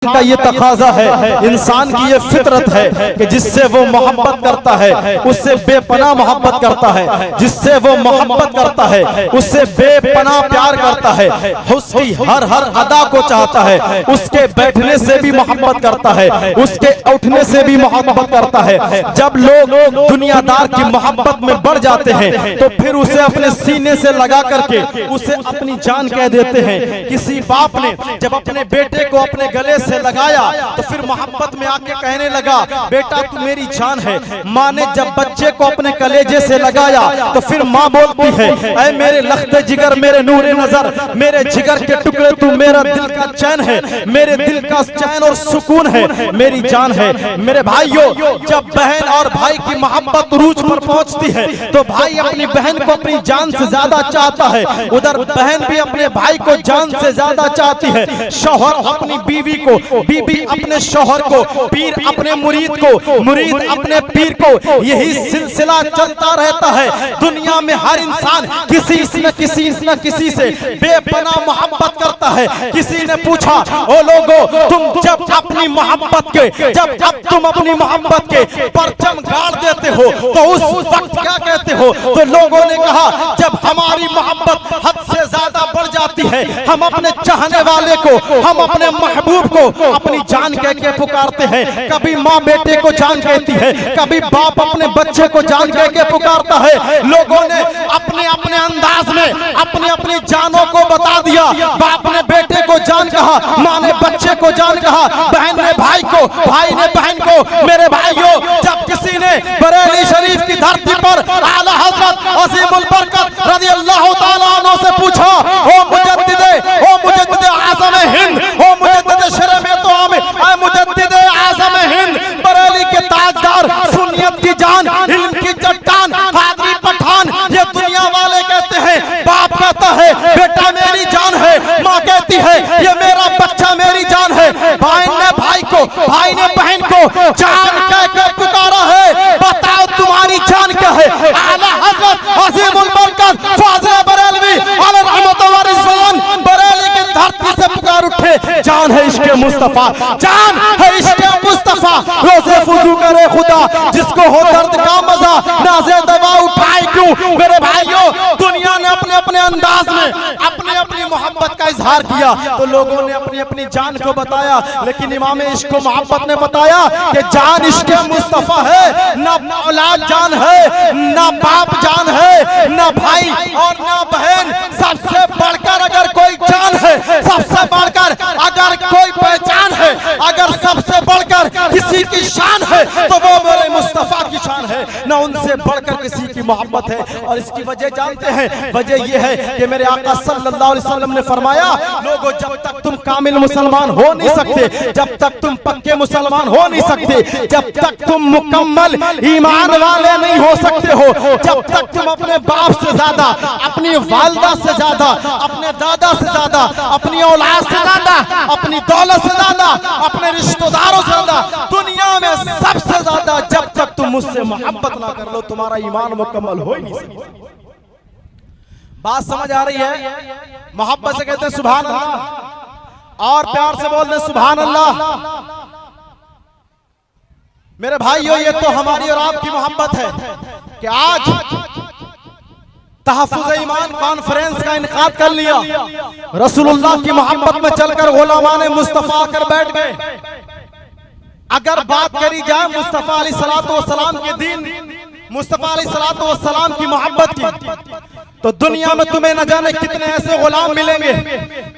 का ये तकाजा है, इंसान की ये फितरत है कि जिससे वो मोहब्बत करता है उससे बेपनाह मोहब्बत करता है, जिससे वो मोहब्बत करता है उससे बेपनाह प्यार करता है, उसकी हर हर अदा को चाहता है, उसके बैठने से भी मोहब्बत करता है, उसके उठने से भी मोहब्बत करता है। जब लोग दुनियादार की मोहब्बत में बढ़ जाते हैं तो फिर उसे अपने सीने से लगा करके उसे अपनी जान कह देते हैं। किसी बाप ने जब अपने बेटे को अपने गले से लगाया तो फिर मोहब्बत में आके कहने लगा बेटा तू मेरी जान है। माँ ने जब बच्चे को अपने कलेजे से लगाया तो फिर माँ बोलती है ऐ मेरे लख्ते जिगर, मेरे नूरे नजर, मेरे जिगर के टुकड़े, तू मेरा दिल का चैन है, मेरे दिल का चैन और सुकून है, मेरी जान है। मेरे भाइयों, जब बहन और भाई की मोहब्बत रूज पर पहुंचती है तो भाई अपनी बहन को अपनी जान से ज्यादा चाहता है, उधर बहन भी अपने भाई को जान से ज्यादा चाहती है। शौहर अपनी बीवी को, बीबी अपने शौहर को, पीर अपने मुरीद को, मुरीद अपने पीर को, यही सिलसिला चलता रहता है। दुनिया में हर इंसान किसी न किसी से बेपनाह मोहब्बत करता है। किसी ने पूछा ओ लोगो तुम जब अपनी मोहब्बत के परचम गाड़ देते हो तो उस वक्त क्या कहते हो? तो लोगों ने कहा जब हमारी मोहब्बत हद से ज्यादा बढ़ जाती है, हम अपने चाहने वाले को, हम अपने महबूब को अपनी जान कह के पुकारते हैं। कभी माँ बेटे को जान कहती है, कभी बाप अपने बच्चे को जान कह के पुकारता है। लोगों ने अपने अपने अंदाज में अपनी अपनी जानों को बता दिया। बाप ने बेटे को जान कहा, माँ ने बच्चे को जान कहा, बहन ने भाई को, भाई ने बहन को। मेरे भाइयों, जब किसी ने बरेली शरीफ की धरती पर आला हजरत अजीमुल बरकत रज़ियल्लाहु ताला अन्हु से पूछा ओ मुजद्दिदे आज़म हिंद, ओ मुजद्दिदे शरम तो ऐ मुजद्दिदे आज़म हिंद, बरेली के ताजदार, सुन्नियत की जान, इल्म की चट्टान, कादरी पठान, ये दुनिया वाले कहते हैं। बाप कहता है बेटा मेरी जान है, माँ कहती है ये मेरा बच्चा मेरी जान है। बहन ने भाई को, भाई ने बहन को जान कह के पुकारा है। बताओ तुम्हारी जान क्या है? आला हज़रत अज़ीमुल बरकत फाज़िल बरेलवी अलैहि रहमत व रिज़वान बरेली की धरती से पुकार उठे, जान है इश्क़ मुस्तफा, जान है इश्क़ मुस्तफा। रोज़े फुज़ू करे खुदा जिसको हो दर्द का मजा, नाज़े दवा उठाए क्यों? मेरे भाइयों, दुनिया ने अपने अपने अंदाज में अपनी अपनी मोहब्बत का इजहार किया तो लोगों ने अपनी अपनी जान को बताया। लेकिन इमाम इश्क़ मोहब्बत ने बताया कि जान इश्क़ मुस्तफा है, ना औलाद जान है, ना बाप जान है, ना भाई और ना बहन। सबसे बढ़कर अगर कोई जान है, सबसे बढ़कर अगर कोई पहचान है, अगर सबसे बढ़कर किसी की शान है तो वो मेरे मुस्तफा की शान है, ना उनसे बढ़कर किसी की मोहब्बत है। और इसकी वजह जानते हैं? वजह यह है कि मेरे आका सल्लल्लाहु अलैहि वसल्लम ने फरमाया लोगों जब तक तुम कामिल मुसलमान हो नहीं सकते, जब तक तुम पक्के मुसलमान हो नहीं सकते, जब तक तुम मुकम्मल ईमान वाले नहीं हो सकते हो, जब तक तुम अपने बाप से ज्यादा, अपनी वालिदा से ज्यादा, अपने दादा से ज्यादा, अपनी औलाद से ज्यादा, अपनी दौलत से ज्यादा, अपने रिश्तेदारों से ज्यादा, दुनिया में सबसे ज्यादा जब तक तुम मुझसे मोहब्बत ना कर लो तुम्हारा ईमान मुकम्मल हो ही नहीं सकता। बात समझ आ रही है? मोहब्बत से कहते हैं सुभान अल्लाह, और प्यार से बोलते हैं सुभान अल्लाह। मेरे भाइयों, ये तो हमारी और आपकी मोहब्बत है कि आज तहफ़्फ़ुज़ ईमान कॉन्फ्रेंस का इनकाद कर लिया। रसूलुल्लाह की मोहब्बत में चलकर उलमा ने मुस्तफा कर बैठ गए। अगर बात करी जाए मुस्तफा अलैहिस्सलातु वस्सलाम के दीन, मुस्तफा अलैहिस्सलातु वस्सलाम की मोहब्बत की, तो दुनिया में तुम्हें न जाने कितने ऐसे गुलाम मिलेंगे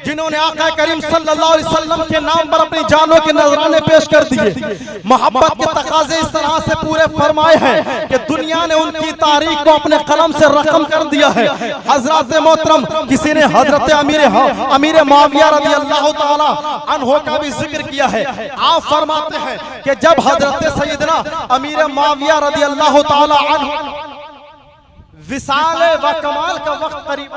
जिन्होंने आका करीम सल्लल्लाहु अलैहि वसल्लम के नाम पर अपनी जानों के नजराने पेश कर दिए। मोहब्बत के तकाजे इस तरह से पूरे फरमाए हैं कि दुनिया ने उनकी तारीख को अपने कलम से रकम कर दिया है। हजरत मोहतरम किसी ने हजरत अमीर मुआविया रज़ियल्लाहु ताला अन्हु का भी जिक्र किया है। आप फरमाते हैं कि जब हजरत सैयदना अमीर मुआविया रज़ियल्लाहु ताला अन्हु विसाल व कमाल का वक्त करीब,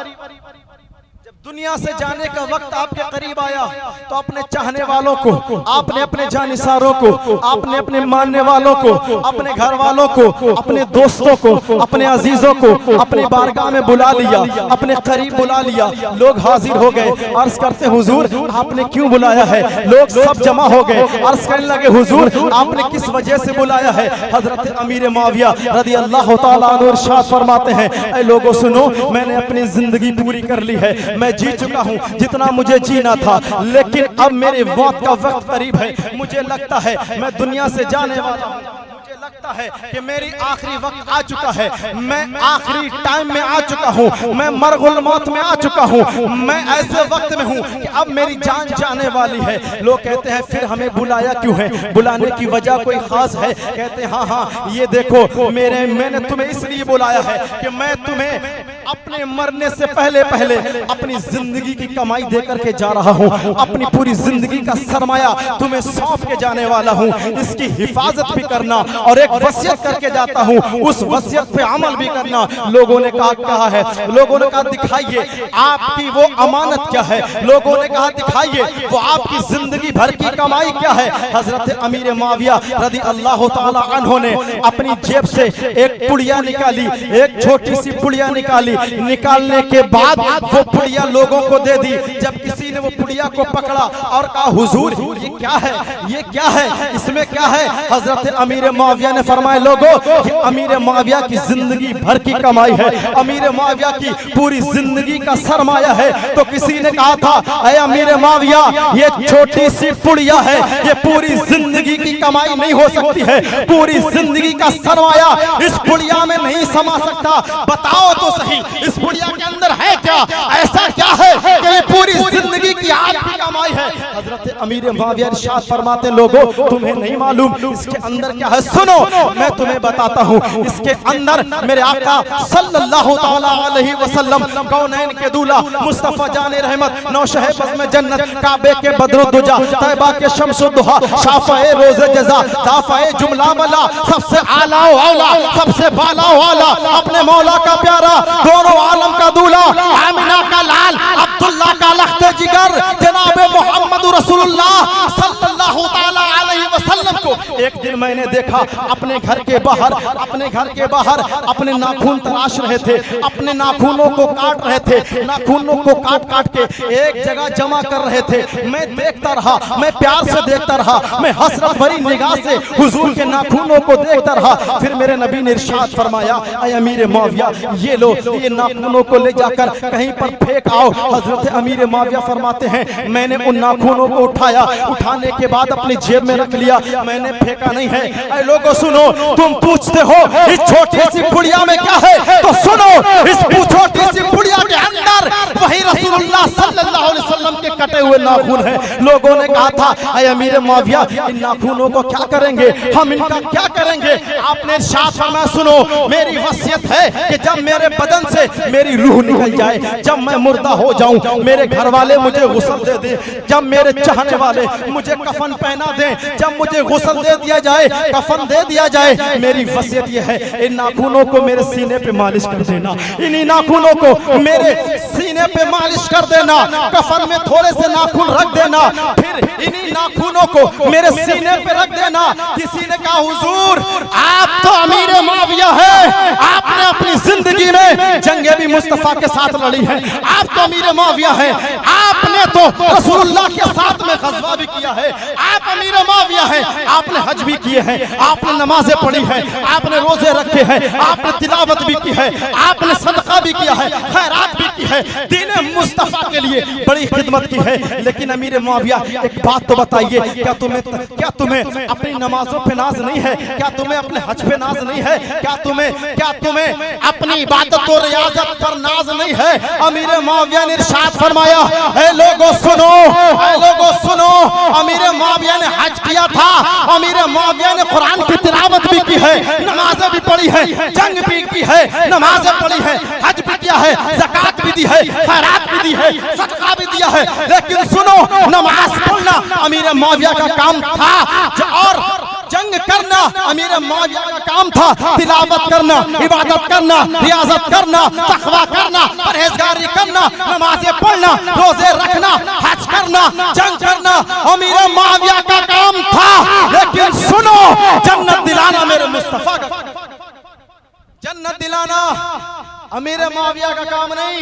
जब दुनिया से जाने का वक्त आपके करीब आया तो अपने चाहने वालों को, आपने अपने जानिसारों को, आपने अपने मानने वालों को, अपने घर वालों को, अपने दोस्तों को, अपने अजीजों को अपनी बारगाह में बुला लिया, अपने करीब बुला लिया। लोग हाजिर हो गए, अर्ज करते हुजूर आपने क्यों बुलाया है? लोग सब जमा हो गए, अर्ज करने लगे हुजूर आपने किस वजह से बुलाया है? हजरत अमीर मुआविया रज़ी अल्लाह ताला अन्हु इरशाद फरमाते हैं, ऐ लोगों सुनो, मैंने अपनी जिंदगी पूरी कर ली है, मैं जी चुका हूँ जितना मुझे जीना था, लेकिन अब मेरे मौत का वक्त करीब है। मुझे लगता है मैं दुनिया से जाने वाला हूँ, मुझे लगता है कि मेरी आखिरी वक्त आ चुका है, मैं आखिरी टाइम में आ चुका हूँ, मैं मरगुल मौत में आ चुका हूँ, मैं ऐसे वक्त में हूँ कि अब मेरी जान जाने वाली है। लोग कहते हैं फिर हमें बुलाया क्यों है? बुलाने की वजह कोई खास है? कहते हैं हाँ हाँ, ये देखो मैंने तुम्हें इसलिए बुलाया है कि मैं तुम्हें अपने मरने से पहले पहले अपनी जिंदगी की कमाई दे करके जा रहा हूँ, अपनी पूरी जिंदगी का सरमाया तुम्हें सौंप के जाने वाला हूँ, इसकी हिफाजत भी करना और एक वसीयत करके जाता हूँ, उस वसीयत पे अमल भी करना। लोगों ने कहा है, लोगों ने कहा दिखाइए आपकी वो अमानत क्या है, लोगों ने कहा दिखाइए वो आपकी जिंदगी भर की कमाई क्या है। हजरत अमीर मुआविया रज़ी अल्लाह ताला अन्हु ने अपनी जेब से एक पुड़िया निकाली, एक छोटी सी पुड़िया निकाली, निकालने के बाद वो पुड़िया लोगों को दे दी। जब किसी ने वो पुड़िया को पकड़ा और कहा हुजूर ये क्या है, ये क्या है, इसमें क्या है? हजरत अमीर मुआविया ने फरमाया लोगों ये अमीर मुआविया की जिंदगी भर की कमाई है, अमीर मुआविया की पूरी जिंदगी का सरमाया है। तो किसी ने कहा था ऐ अमीर मुआविया ये छोटी सी पुड़िया है, ये पूरी जिंदगी की कमाई नहीं हो सकती है, पूरी जिंदगी का सरमाया इस पुड़िया में नहीं समा सकता। बताओ तो सही इस पुड़िया के अंदर है क्या, ऐसा क्या है कि ये पूरी जिंदगी की आपकी कमाई है? हजरत अमीर मुआविया इरशाद फरमाते लोगों तुम्हें नहीं मालूम इसके अंदर क्या है? सुनो मैं तुम्हें बताता हूँ, इसके अंदर मेरे आका सल्लल्लाहु तआला अलैहि वसल्लम कौनैन के दूल्हा मुस्तफा जाने रहमत, नौशह बज़्म जन्नत, काबे के बद्रुद्दुजा, तैबा के शम्सुद्दुहा, शाफ़ए रोज़े जज़ा, दाफ़ए जुमला वाला, सबसे आला वाला, सबसे बाला वाला, अपने मौला का प्यारा, दोनों आलम का दूल्हा, आमिना का लाल, अब्दुल्ला का लख्ते जिगर, जनाबे मोहम्मद रसूलुल्लाह सल्लल्लाहु तआला अलैहि वसल्लम को एक दिन मैंने देखा अपने घर के बाहर, अपने घर के बाहर अपने नाखून तराश रहे थे, अपने नाखूनों को काट रहे थे, नाखूनों को काट काट के एक जगह जमा कर रहे थे। मैं देखता रहा, मैं प्यार से देखता रहा, मैं हसरत भरी निगाह से हुजूर के नाखूनों को देखता रहा। फिर मेरे नबी ने इरशाद फरमाया ऐ अमीर मुआविया ये लो, ये नाखूनों को ले जाकर कहीं पर फेंक आओ। हजरत अमीर मुआविया फरमाते हैं मैंने उन नाखूनों को उठाया, उठाने के बाद अपनी जेब में रख लिया, मैंने फेंका नहीं है। ऐ लोगों सुनो, तुम पूछते हो इस छोटी सी पुड़िया में क्या है, तो सुनो इस छोटी सी पुड़िया के अंदर वही रसूलुल्लाह सल्लल्लाहु अलैहि वसल्लम के कटे हुए नाखून हैं। लोगों ने कहा था ऐ अमीर मुआविया इन नाखूनों को क्या करेंगे, हम इनका क्या करेंगे? आपने इरशाद फरमाया सुनो मेरी वसीयत है कि जब मेरे बदन से मेरी रूह निकल जाए, जब मैं मुर्दा हो जाऊं, मेरे घर वाले मुझे गुस्ल दे दें, जब मेरे चाहने वाले मुझे कफन पहना दें, जब मुझे गुस्ल दे दिया जाए, कफन दे दिया जाए, मेरी वसीयत यह है इन नाखूनों को मेरे सीने पे मालिश कर देना, इन्हीं नाखूनों को मेरे सीने पे मालिश कर देना, कफन में थोड़े से नाखून रख देना, फिर इन्हीं नाखूनों को मेरे सीने पे रख देना। किसी ने कहा हुजूर आप तो अमीर मुआविया है, आपने अपनी जिंदगी में जंगे भी मुस्तफा के साथ लड़ी है, आप तो अमीर मुआविया है, आपने तो रसूलुल्लाह के साथ में गज़वा भी किया है, आप अमीर मुआविया है, आपने हज भी किए हैं, आपने नमाजें पढ़ी है, आपने रोजे रखे हैं, आपने तिलावत भी की है, आपने सदका भी किया है, खैरात भी की है, दीन मुस्तफा के लिए बड़ी खिदमत की है। लेकिन अमीर मुआविया एक बात तो बताइए, क्या तुम्हें अपनी नमाजों पे नाज नहीं है? क्या तुम्हें अपने हज पे नाज नहीं है? क्या तुम्हें अपनी इबादत और रियाजत पर नाज नहीं है? अमीर मुआविया ने इरशाद फरमाया ऐ लोगों सुनो, ऐ लोगों सुनो, अमीर मुआविया ने हज किया था, अमीर मुआविया ने कुरान की तिलावत भी की है, नमाजें भी पढ़ी है, जंग भी की है, नमाजें पढ़ी है, हज भी किया है, ज़कात भी दी है, खैरात भी दी है, सदका भी दिया है। लेकिन सुनो नमाज पढ़ना अमीर मुआविया का काम था और जंग करना अमीर मुआविया का काम था, तिलावत करना, इबादत करना, रियाजत करना, तकवा करना, परहेजगारी करना, नमाजें पढ़ना, रोजे रखना, हज करना, जंग करना अमीर मुआविया का काम था। लेकिन सुनो, जन्नत दिलाना मेरे मुस्तफा का, जन्नत दिलाना अमीर मुआविया का काम नहीं,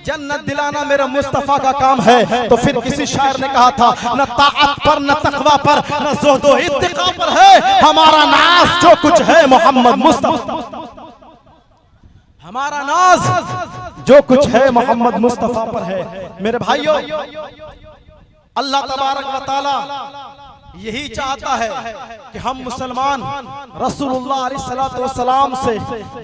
जन्नत दिलाना मेरे मुस्तफा का काम है। तो फिर किसी शायर ने कहा था, न ताअत पर, न तकवा पर, न ज़ुहद व इत्तिका पर है हमारा नाज, जो कुछ है मोहम्मद मुस्तफा। हमारा नाज जो कुछ है मोहम्मद मुस्तफा पर है। मेरे भाइयों, अल्लाह तबारक व तआला यही चाहता है कि हम मुसलमान रसूलुल्लाह अलैहि सलाम से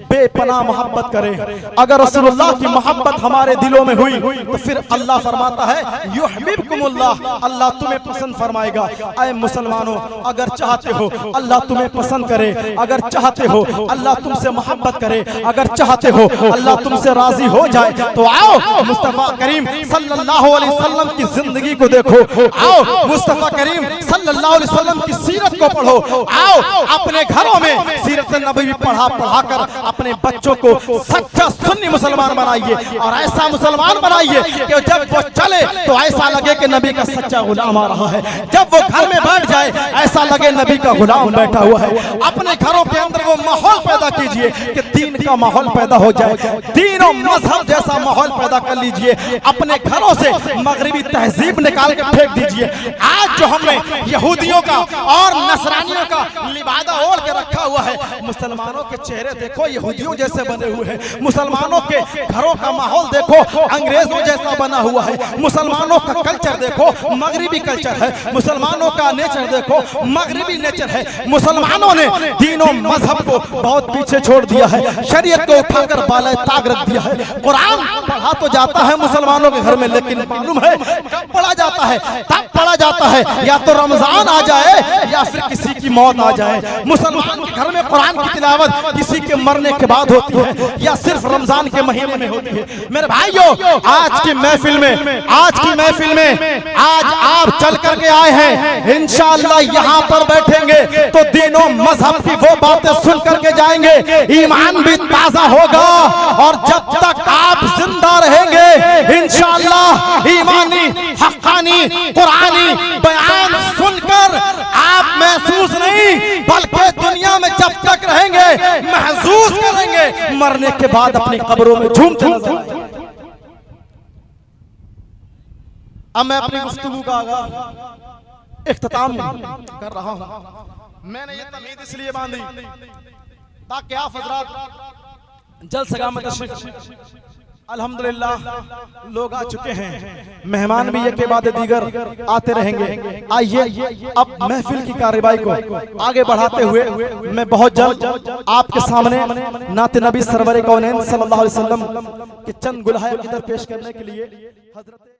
बेपनाह मोहब्बत करें। अगर रसूलुल्लाह की मोहब्बत हमारे दिलों में हुई तो फिर अल्लाह फरमाता है युहिब्बुकुमुल्लाह, अल्लाह तुम्हें पसंद फरमाएगा। ऐ मुसलमानों, अगर चाहते हो अल्लाह तुम्हें पसंद करे, अगर चाहते हो अल्लाह तुमसे मोहब्बत करे, अगर चाहते हो अल्लाह तुमसे राजी हो जाए, तो आओ मुस्तफा करीम सल्लल्लाहु अलैहि वसल्लम की जिंदगी को देखो, आओ मुस्तफा करीम सल्लल्लाहु अलैहि वसल्लम की सीरत को पढ़ो, आओ अपने घरों में सीरत नबवी पढ़ा कर अपने बच्चों को सच्चा सुन्नी मुसलमान बनाइए। और ऐसा मुसलमान बनाइए कि जब वो चले तो ऐसा लगे कि नबी का सच्चा गुलाम आ रहा है, जब वो घर में बैठ जाए ऐसा लगे नबी का गुलाम बैठा हुआ है। अपने घरों के अंदर वो माहौल पैदा कीजिए कि दीन का माहौल पैदा हो जाए, दीन और मजहब जैसा माहौल पैदा कर लीजिए। अपने घरों से मगरिबी तहजीब निकाल के फेंक दीजिए। आज जो हमने यहूदियों का और नसरानियों का लिबादा ओढ़ के रखा हुआ है, मुसलमानों के चेहरे देखो यहूदियों जैसे बने हुए हैं, मुसलमानों के घरों का माहौल देखो अंग्रेजों जैसा बना हुआ है, मुसलमानों का कल्चर देखो मगरिबी कल्चर है, मुसलमानों का नेचर देखो मगरिबी नेचर है। मुसलमानों ने दीनों मजहब को बहुत पीछे छोड़ दिया है, शरीयत को उठाकर बाले ताक रख दिया है। कुरान पढ़ा तो जाता है मुसलमानों के घर में, लेकिन मालूम है कब पढ़ा जाता है? तब पढ़ा जाता है या तो रमजान आ जाए या फिर किसी की मौत आ जाए। मुसलमान के घर में कुरान की तिलावत किसी के मरने के बाद होती है या सिर्फ रमजान के महीने में होती है। मेरे भाइयों, आज की महफिल में आज आप चल करके आए हैं, इंशाअल्लाह यहाँ पर बैठेंगे तो दीनों मजहब की वो बातें सुन करके जाएंगे, ईमान भी ताजा होगा। और जब तक आप जिंदा रहेंगे इंशाअल्लाह ईमानी हक्कानी कुरानी बयान सुनकर आप महसूस नहीं बल्कि दुनिया में जब तक रहेंगे महसूस करेंगे, मरने के बाद अपनी कब्रों में झूमते नजर आएंगे। अब मैं अपनी गुफ्तगू का आगाज इख्तिताम कर रहा हूं। मैंने ये तमीद इसलिए बांधी ताकि आप हजरात जल्द से जल्द तशरीफ, अल्हम्दुलिल्लाह लोग आ चुके हैं, मेहमान भी एक के बाद दीगर आते रहेंगे। आइए अब महफिल की कार्रवाई को आगे बढ़ाते हुए मैं बहुत जल्द आपके सामने नाते नबी सरवर कौनैन सल्लल्लाहु अलैहि वसल्लम के चंद गुलहाए किधर पेश करने के लिए हजरत